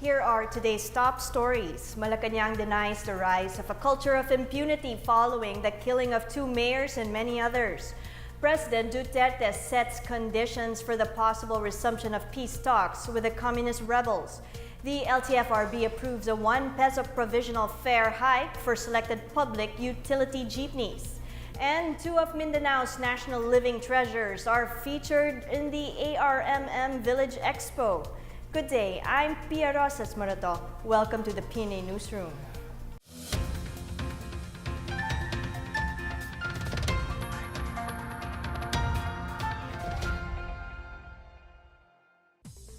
Here are today's top stories. Malacanang denies the rise of a culture of impunity following the killing of 2 mayors and many others. President Duterte sets conditions for the possible resumption of peace talks with the communist rebels. The LTFRB approves a 1 peso provisional fare hike for selected public utility jeepneys. And 2 of Mindanao's national living treasures are featured in the ARMM Village Expo. Good day, I'm Pia Rosas Morato. Welcome to the PNA Newsroom.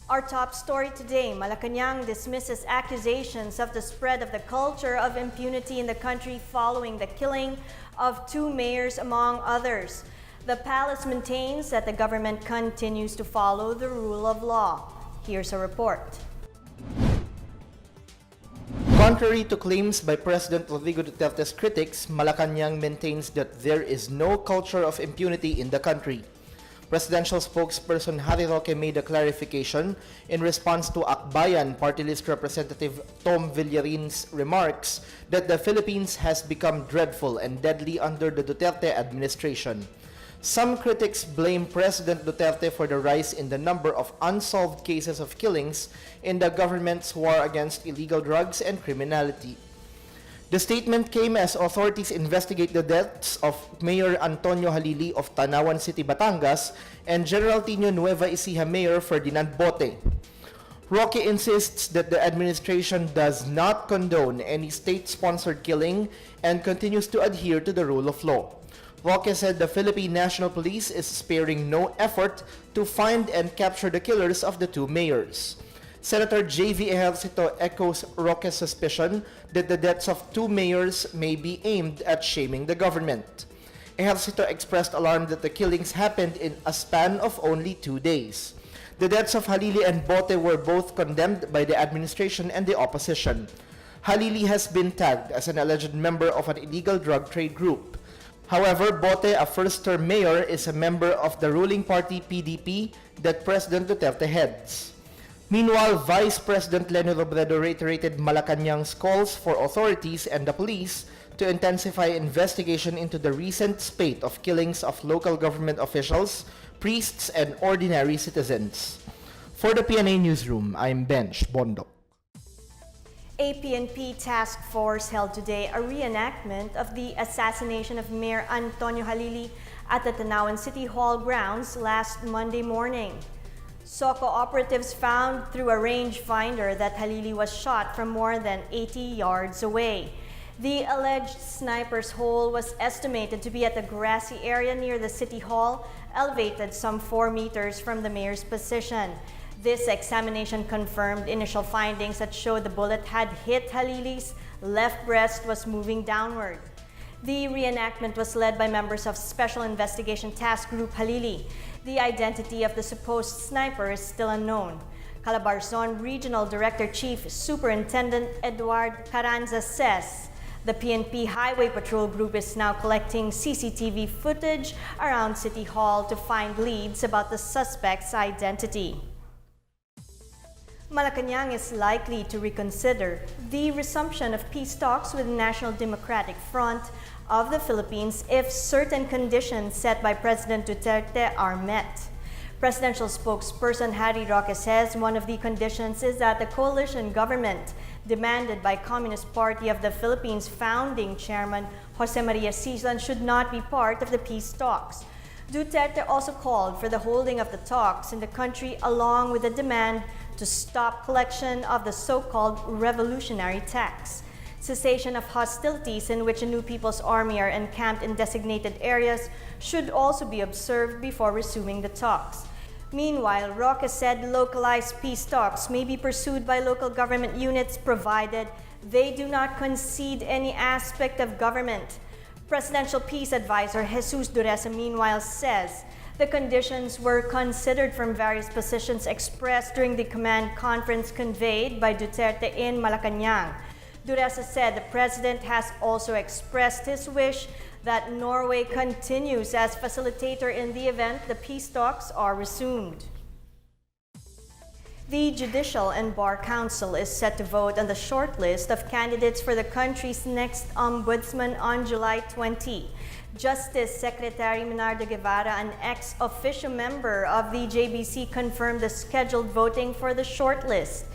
Our top story today, Malacanang dismisses accusations of the spread of the culture of impunity in the country following the killing of 2 mayors, among others. The palace maintains that the government continues to follow the rule of law. Here's a report. Contrary to claims by President Rodrigo Duterte's critics, Malacanang maintains that there is no culture of impunity in the country. Presidential spokesperson Harry Roque made a clarification in response to Akbayan Party List Representative Tom Villarin's remarks that the Philippines has become dreadful and deadly under the Duterte administration. Some critics blame President Duterte for the rise in the number of unsolved cases of killings in the government's war against illegal drugs and criminality. The statement came as authorities investigate the deaths of Mayor Antonio Halili of Tanawan City, Batangas, and General Tino Nueva Ecija Mayor Ferdinand Bote. Roque insists that the administration does not condone any state-sponsored killing and continues to adhere to the rule of law. Roque said the Philippine National Police is sparing no effort to find and capture the killers of the 2 mayors. Senator J.V. Ejercito echoes Roque's suspicion that the deaths of 2 mayors may be aimed at shaming the government. Ejercito expressed alarm that the killings happened in a span of only 2 days. The deaths of Halili and Bote were both condemned by the administration and the opposition. Halili has been tagged as an alleged member of an illegal drug trade group. However, Bote, a first-term mayor, is a member of the ruling party PDP that President Duterte heads. Meanwhile, Vice President Leni Robredo reiterated Malacanang's calls for authorities and the police to intensify investigation into the recent spate of killings of local government officials, priests, and ordinary citizens. For the PNA Newsroom, I'm Bench Bondok. A PNP task force held today a reenactment of the assassination of Mayor Antonio Halili at the Tanawan City Hall grounds last Monday morning. SOCO operatives found through a rangefinder that Halili was shot from more than 80 yards away. The alleged sniper's hole was estimated to be at the grassy area near the City Hall, elevated some 4 meters from the mayor's position. This examination confirmed initial findings that showed the bullet had hit Halili's left breast was moving downward. The reenactment was led by members of Special Investigation Task Group Halili. The identity of the supposed sniper is still unknown. Calabarzon Regional Director Chief Superintendent Edward Carranza says the PNP Highway Patrol Group is now collecting CCTV footage around City Hall to find leads about the suspect's identity. Malacanang is likely to reconsider the resumption of peace talks with the National Democratic Front of the Philippines if certain conditions set by President Duterte are met. Presidential spokesperson Harry Roque says one of the conditions is that the coalition government demanded by Communist Party of the Philippines founding chairman Jose Maria Sison should not be part of the peace talks. Duterte also called for the holding of the talks in the country along with a demand to stop collection of the so-called revolutionary tax. Cessation of hostilities in which a new People's Army are encamped in designated areas should also be observed before resuming the talks. Meanwhile, Roque said localized peace talks may be pursued by local government units provided they do not concede any aspect of government. Presidential Peace Advisor Jesus Dureza meanwhile says the conditions were considered from various positions expressed during the command conference conveyed by Duterte in Malacanang. Dureza said the president has also expressed his wish that Norway continues as facilitator in the event the peace talks are resumed. The Judicial and Bar Council is set to vote on the shortlist of candidates for the country's next ombudsman on July 20. Justice Secretary Menardo Guevara, an ex-officio member of the JBC, confirmed the scheduled voting for the shortlist.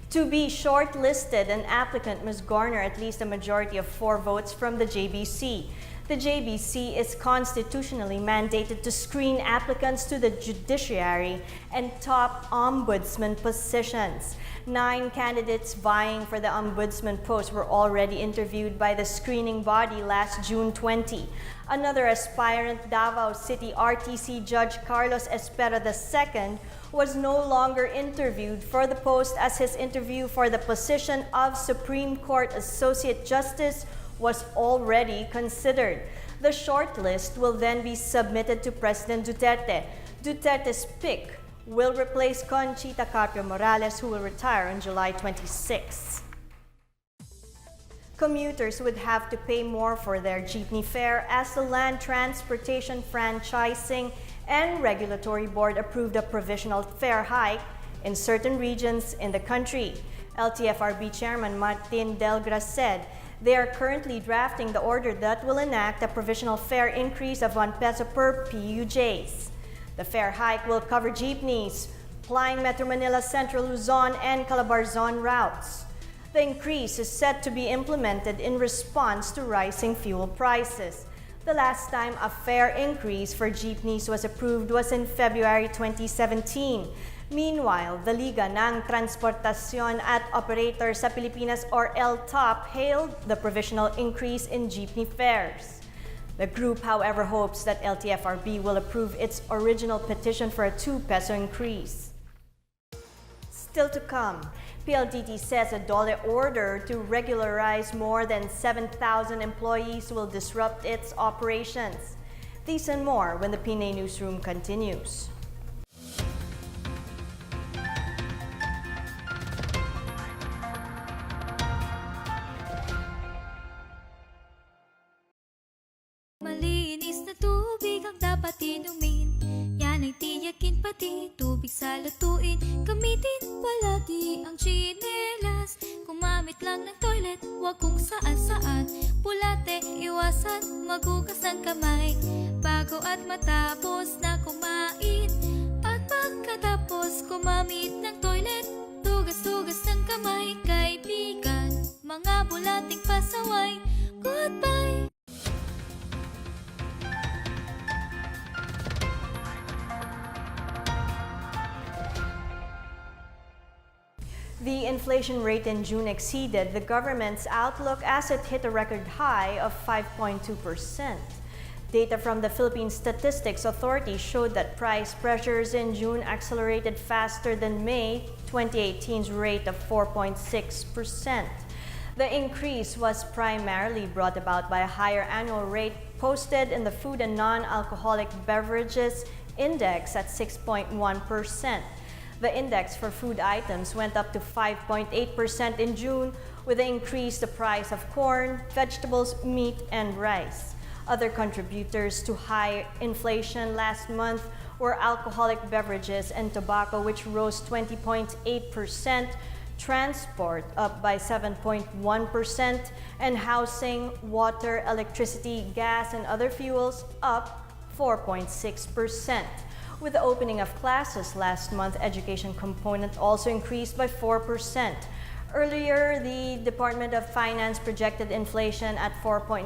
To be shortlisted, an applicant must garner at least a majority of 4 votes from the JBC. The JBC is constitutionally mandated to screen applicants to the judiciary and top ombudsman positions. 9 candidates vying for the ombudsman post were already interviewed by the screening body last June 20. Another aspirant, Davao City RTC Judge Carlos Espera II, was no longer interviewed for the post as his interview for the position of Supreme Court Associate Justice was already considered. The shortlist will then be submitted to President Duterte. Duterte's pick will replace Conchita Carpio Morales, who will retire on July 26. Commuters would have to pay more for their jeepney fare as the Land Transportation Franchising and Regulatory Board approved a provisional fare hike in certain regions in the country. LTFRB Chairman Martin Delgra said they are currently drafting the order that will enact a provisional fare increase of 1 peso per PUJs. The fare hike will cover jeepneys plying Metro Manila, Central Luzon, and Calabarzon routes. The increase is set to be implemented in response to rising fuel prices. The last time a fare increase for jeepneys was approved was in February 2017. Meanwhile, the Liga ng Transportasyon at Operator sa Pilipinas or LTOP hailed the provisional increase in jeepney fares. The group, however, hopes that LTFRB will approve its original petition for a 2 peso increase. Still to come, PLDT says a DOLE order to regularize more than 7,000 employees will disrupt its operations. These and more when the PNA Newsroom continues. Malinis na tubig ang dapat inumin. Yan ay tiyakin, pati tubig sa lutuin. Gamitin palagi ang tsinelas. Kumamit lang ng toilet, huwag kung saan-saan. Bulate, iwasan, maghugas ng kamay bago at matapos na kumain. At pagkatapos kumamit ng toilet, tugas-tugas ng kamay. Kaibigan, mga bulating pasaway, goodbye! The inflation rate in June exceeded the government's outlook as it hit a record high of 5.2%. Data from the Philippine Statistics Authority showed that price pressures in June accelerated faster than May 2018's rate of 4.6%. The increase was primarily brought about by a higher annual rate posted in the Food and Non-Alcoholic Beverages Index at 6.1%. The index for food items went up to 5.8% in June, with the increase the price of corn, vegetables, meat, and rice. Other contributors to high inflation last month were alcoholic beverages and tobacco, which rose 20.8%, transport up by 7.1%, and housing, water, electricity, gas, and other fuels up 4.6%. With the opening of classes last month, education component also increased by 4%. Earlier, the Department of Finance projected inflation at 4.9%,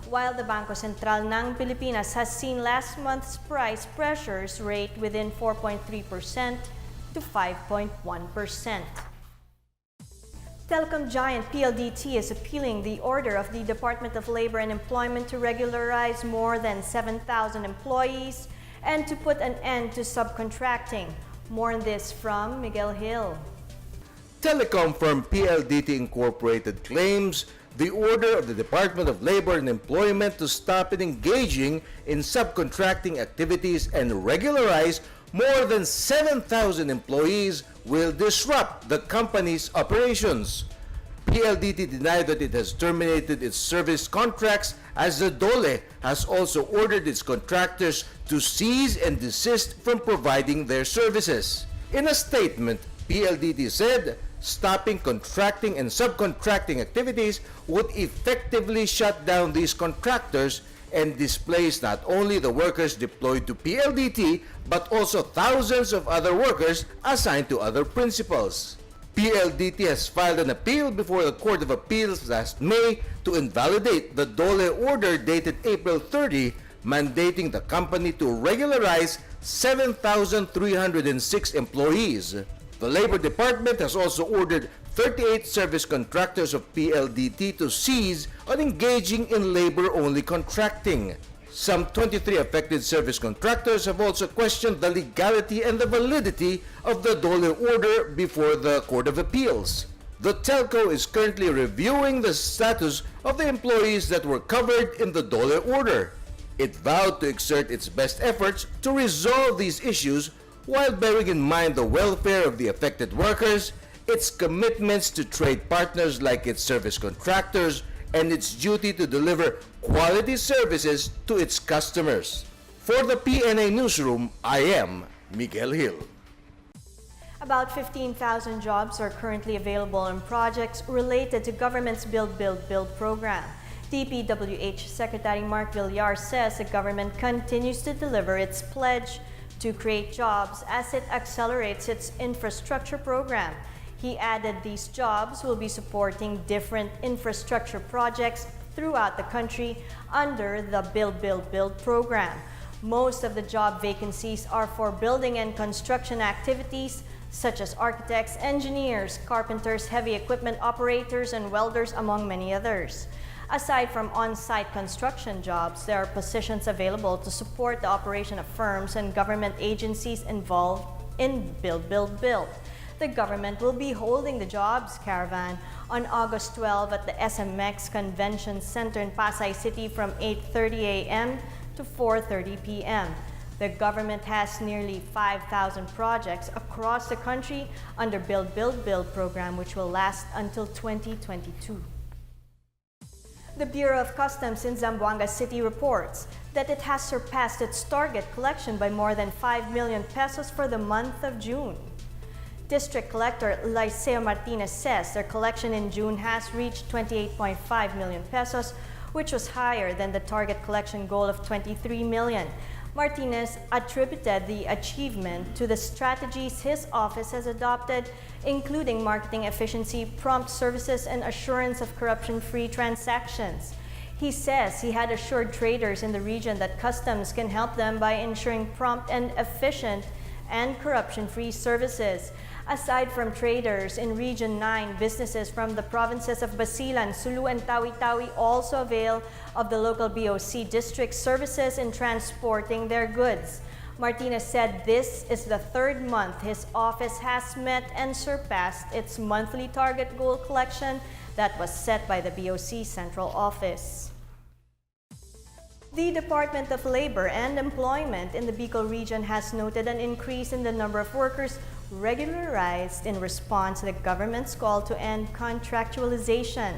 while the Bangko Sentral ng Pilipinas has seen last month's price pressures rate within 4.3% to 5.1%. Telecom giant PLDT is appealing the order of the Department of Labor and Employment to regularize more than 7,000 employees and to put an end to subcontracting. More on this from Miguel Hill. Telecom firm PLDT Incorporated claims the order of the Department of Labor and Employment to stop engaging in subcontracting activities and regularize more than 7,000 employees will disrupt the company's operations. PLDT denied that it has terminated its service contracts, as the DOLE has also ordered its contractors to cease and desist from providing their services. In a statement, PLDT said stopping contracting and subcontracting activities would effectively shut down these contractors and displace not only the workers deployed to PLDT but also thousands of other workers assigned to other principals. PLDT has filed an appeal before the Court of Appeals last May to invalidate the DOLE order dated April 30, mandating the company to regularize 7,306 employees. The Labor Department has also ordered 38 service contractors of PLDT to cease on engaging in labor-only contracting. Some 23 affected service contractors have also questioned the legality and the validity of the DOLE order before the Court of Appeals. The telco is currently reviewing the status of the employees that were covered in the DOLE order. It vowed to exert its best efforts to resolve these issues while bearing in mind the welfare of the affected workers, its commitments to trade partners like its service contractors, and its duty to deliver quality services to its customers. For the PNA Newsroom, I am Miguel Hill. About 15,000 jobs are currently available in projects related to government's Build, Build, Build program. DPWH Secretary Mark Villar says the government continues to deliver its pledge to create jobs as it accelerates its infrastructure program. He added these jobs will be supporting different infrastructure projects throughout the country under the Build, Build, Build program. Most of the job vacancies are for building and construction activities such as architects, engineers, carpenters, heavy equipment operators, and welders, among many others. Aside from on-site construction jobs, there are positions available to support the operation of firms and government agencies involved in Build, Build, Build. The government will be holding the Jobs Caravan on August 12 at the SMX Convention Center in Pasay City from 8:30 a.m. to 4:30 p.m. The government has nearly 5,000 projects across the country under Build, Build, Build program, which will last until 2022. The Bureau of Customs in Zamboanga City reports that it has surpassed its target collection by more than 5 million pesos for the month of June. District Collector Liceo Martinez says their collection in June has reached 28.5 million pesos, which was higher than the target collection goal of 23 million. Martinez attributed the achievement to the strategies his office has adopted, including marketing efficiency, prompt services, and assurance of corruption-free transactions. He says he had assured traders in the region that customs can help them by ensuring prompt and efficient and corruption-free services. Aside from traders in Region 9, businesses from the provinces of Basilan, Sulu, and Tawi-Tawi also avail of the local BOC district services in transporting their goods. Martinez said this is the third month his office has met and surpassed its monthly target goal collection that was set by the BOC Central Office. The Department of Labor and Employment in the Bicol region has noted an increase in the number of workers regularized in response to the government's call to end contractualization.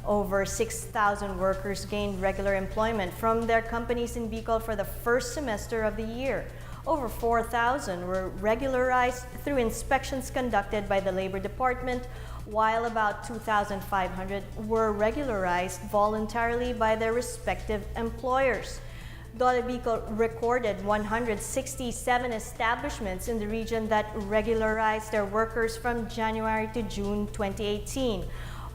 Over 6,000 workers gained regular employment from their companies in Bicol for the first semester of the year. Over 4,000 were regularized through inspections conducted by the Labor Department, while about 2,500 were regularized voluntarily by their respective employers. DOLE Bicol recorded 167 establishments in the region that regularized their workers from January to June 2018.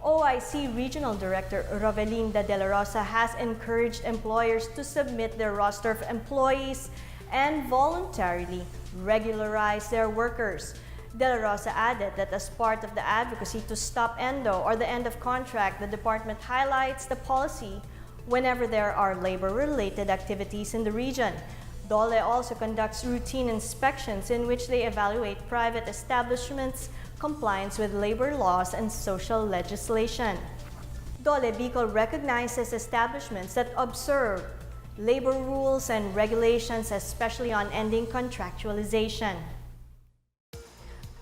OIC Regional Director Rovelinda De La Rosa has encouraged employers to submit their roster of employees and voluntarily regularize their workers. De La Rosa added that as part of the advocacy to stop ENDO, or the end of contract, the department highlights the policy whenever there are labor-related activities in the region. DOLE also conducts routine inspections in which they evaluate private establishments' compliance with labor laws and social legislation. DOLE Bicol recognizes establishments that observe labor rules and regulations, especially on ending contractualization.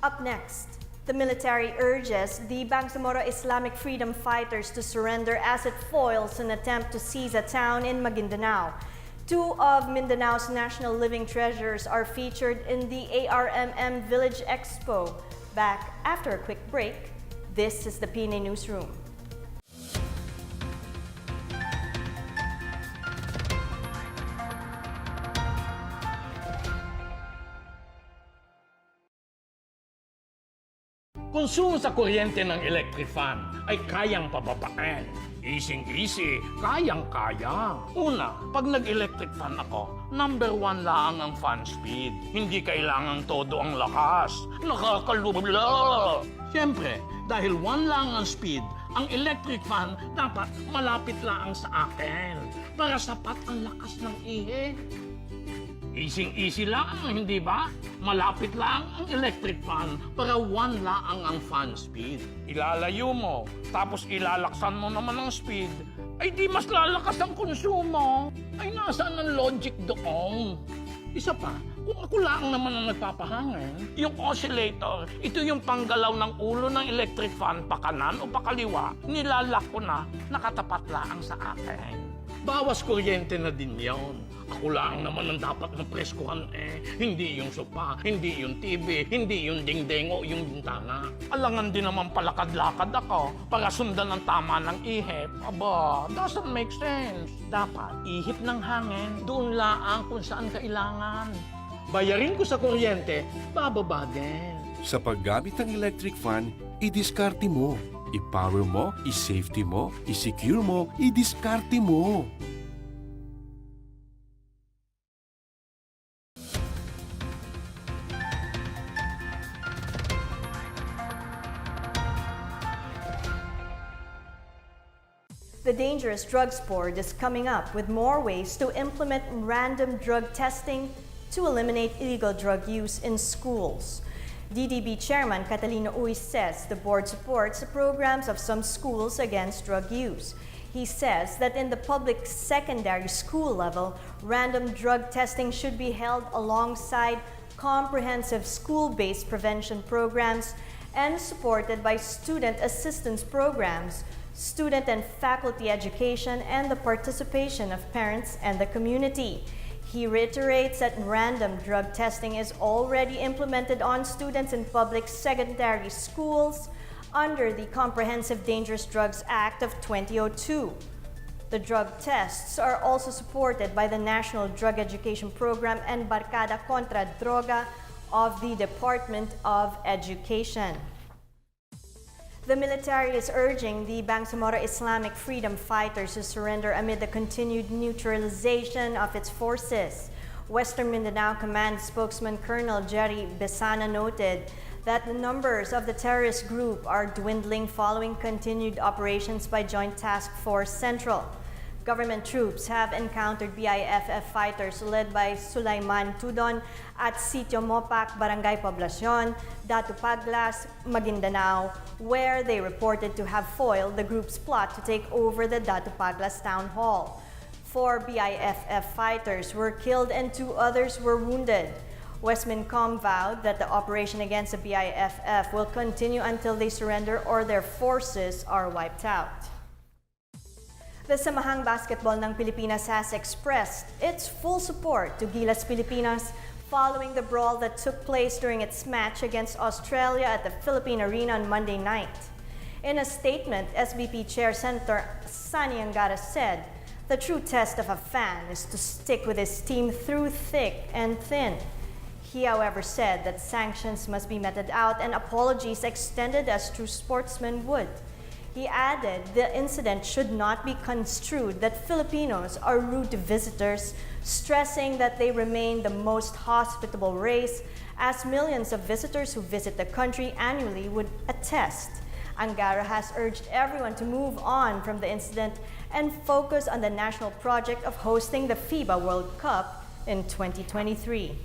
Up next, the military urges the Bangsamoro Islamic Freedom Fighters to surrender as it foils an attempt to seize a town in Maguindanao. Two of Mindanao's national living treasures are featured in the ARMM Village Expo. Back after a quick break, this is the PNA Newsroom. Konsumo sa kuryente ng electric fan ay kayang pababain. Easy-easy, kayang-kaya. Una, pag nag-electric fan ako, number 1 lang ang fan speed. Hindi kailangang todo ang lakas. Nakakalula! Siyempre, dahil 1 lang ang speed, ang electric fan dapat malapit lang sa akin para sapat ang lakas ng ihi. Easy-easy lang, hindi ba? Malapit lang ang electric fan para 1 lang ang fan speed. Ilalayo mo, tapos ilalaksan mo naman ang speed, ay di mas lalakas ang konsumo. Ay nasaan ang logic doon? Isa pa, kung ako lang naman ang nagpapahangin, yung oscillator, ito yung panggalaw ng ulo ng electric fan pa kanan o pa kaliwa, nilalak ko na nakatapat lang sa akin. Bawas kuryente na din yun. Ako lang naman ang dapat mapreskuhan Hindi yung sopa, hindi yung TV, hindi yung dingding o yung bintana. Alangan din naman palakad-lakad ako para sundan ang tama ng ihip. Aba, doesn't make sense. Dapat ihip ng hangin, doon laang kung saan kailangan. Bayarin ko sa kuryente, bababa din. Sa paggamit ng electric fan, i-diskarte mo. I-power mo, i-safety mo, i-secure mo, i-diskarte mo. The Dangerous Drugs Board is coming up with more ways to implement random drug testing to eliminate illegal drug use in schools. DDB Chairman Catalino Uy says the board supports the programs of some schools against drug use. He says that in the public secondary school level, random drug testing should be held alongside comprehensive school-based prevention programs and supported by student assistance programs, student and faculty education, and the participation of parents and the community. He reiterates that random drug testing is already implemented on students in public secondary schools under the Comprehensive Dangerous Drugs Act of 2002. The drug tests are also supported by the National Drug Education Program and Barkada Contra Droga of the Department of Education. The military is urging the Bangsamoro Islamic Freedom Fighters to surrender amid the continued neutralization of its forces. Western Mindanao Command spokesman Colonel Jerry Besana noted that the numbers of the terrorist group are dwindling following continued operations by Joint Task Force Central. Government troops have encountered BIFF fighters led by Sulaiman Tudon at Sitio Mopac, Barangay Poblacion, Datu Paglas, Maguindanao, where they reported to have foiled the group's plot to take over the Datu Paglas town hall. 4 BIFF fighters were killed and 2 others were wounded. Westmincom vowed that the operation against the BIFF will continue until they surrender or their forces are wiped out. The Samahang Basketball ng Pilipinas has expressed its full support to Gilas Pilipinas following the brawl that took place during its match against Australia at the Philippine Arena on Monday night. In a statement, SBP Chair Senator Sani Angara said, "The true test of a fan is to stick with his team through thick and thin." He, however, said that sanctions must be meted out and apologies extended as true sportsmen would. He added the incident should not be construed that Filipinos are rude to visitors, stressing that they remain the most hospitable race, as millions of visitors who visit the country annually would attest. Angara has urged everyone to move on from the incident and focus on the national project of hosting the FIBA World Cup in 2023.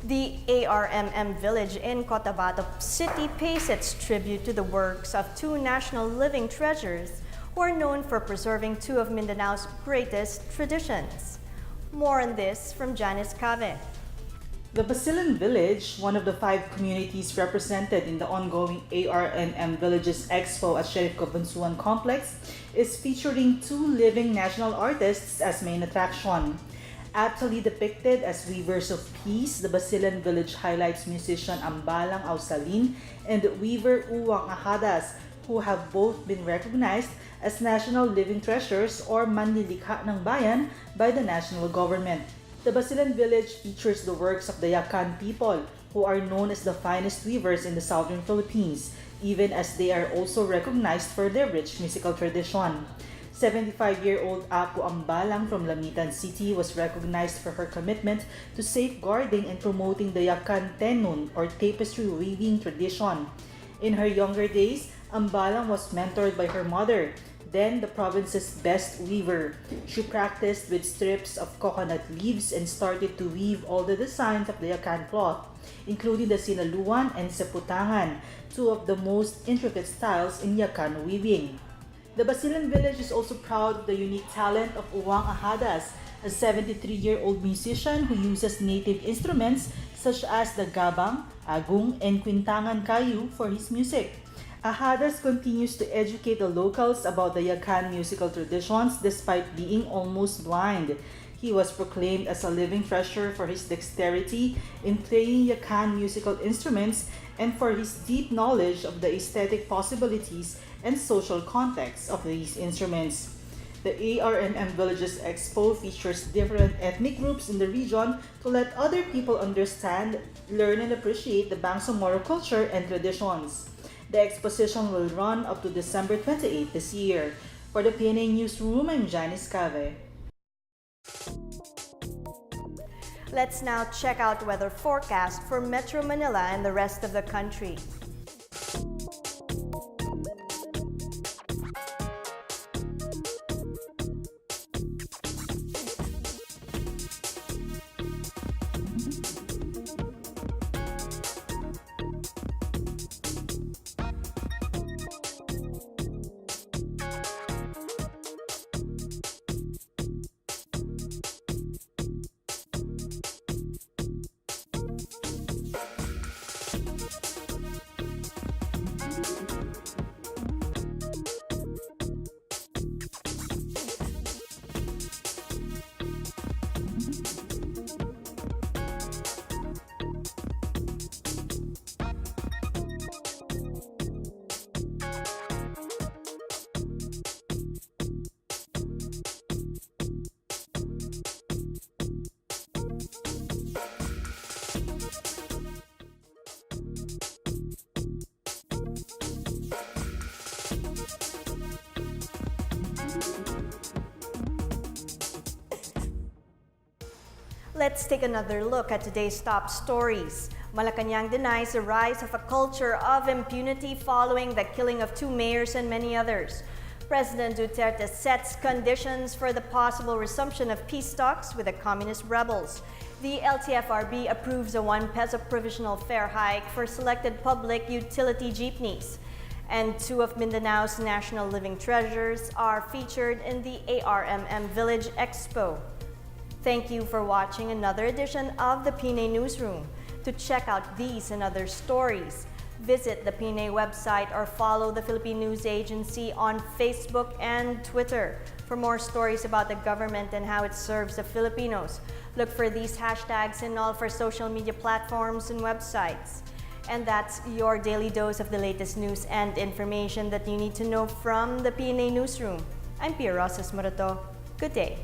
The ARMM Village in Cotabato City pays its tribute to the works of 2 national living treasures who are known for preserving 2 of Mindanao's greatest traditions. More on this from Janice Cave. The Basilan Village, one of the 5 communities represented in the ongoing ARNM Villages Expo at Sheriff Cabansuan Complex, is featuring 2 living national artists as main attraction. Aptly depicted as weavers of peace, the Basilan Village highlights musician Ambalang Ausalin and weaver Uwang Ahadas, who have both been recognized as National Living Treasures or Manlilikha ng Bayan by the national government. The Basilan Village features the works of the Yakan people, who are known as the finest weavers in the southern Philippines, even as they are also recognized for their rich musical tradition. 75-year-old Apo Ambalang from Lamitan City was recognized for her commitment to safeguarding and promoting the Yakan Tenun or tapestry weaving tradition. In her younger days, Ambalang was mentored by her mother, then the province's best weaver. She practiced with strips of coconut leaves and started to weave all the designs of the Yakan cloth, including the sinaluan and seputangan, 2 of the most intricate styles in Yakan weaving. The Basilan Village is also proud of the unique talent of Uwang Ahadas, a 73-year-old musician who uses native instruments such as the gabang, agung, and quintangan kayu for his music. Ahadas continues to educate the locals about the Yakan musical traditions despite being almost blind. He was proclaimed as a living treasure for his dexterity in playing Yakan musical instruments and for his deep knowledge of the aesthetic possibilities and social context of these instruments. The ARNM Villages Expo features different ethnic groups in the region to let other people understand, learn, and appreciate the Bangsamoro culture and traditions. The exposition will run up to December 28 this year. For the PNA Newsroom, I'm Janice Cave. Let's now check out weather forecast for Metro Manila and the rest of the country. Let's take another look at today's top stories. Malacanang denies the rise of a culture of impunity following the killing of 2 mayors and many others. President Duterte sets conditions for the possible resumption of peace talks with the communist rebels. The LTFRB approves a 1 peso provisional fare hike for selected public utility jeepneys. And 2 of Mindanao's national living treasures are featured in the ARMM Village Expo. Thank you for watching another edition of the PNA Newsroom. To check out these and other stories, visit the PNA website or follow the Philippine News Agency on Facebook and Twitter. For more stories about the government and how it serves the Filipinos, look for these hashtags in all of our social media platforms and websites. And that's your daily dose of the latest news and information that you need to know from the PNA Newsroom. I'm Pia Rosas Morato. Good day.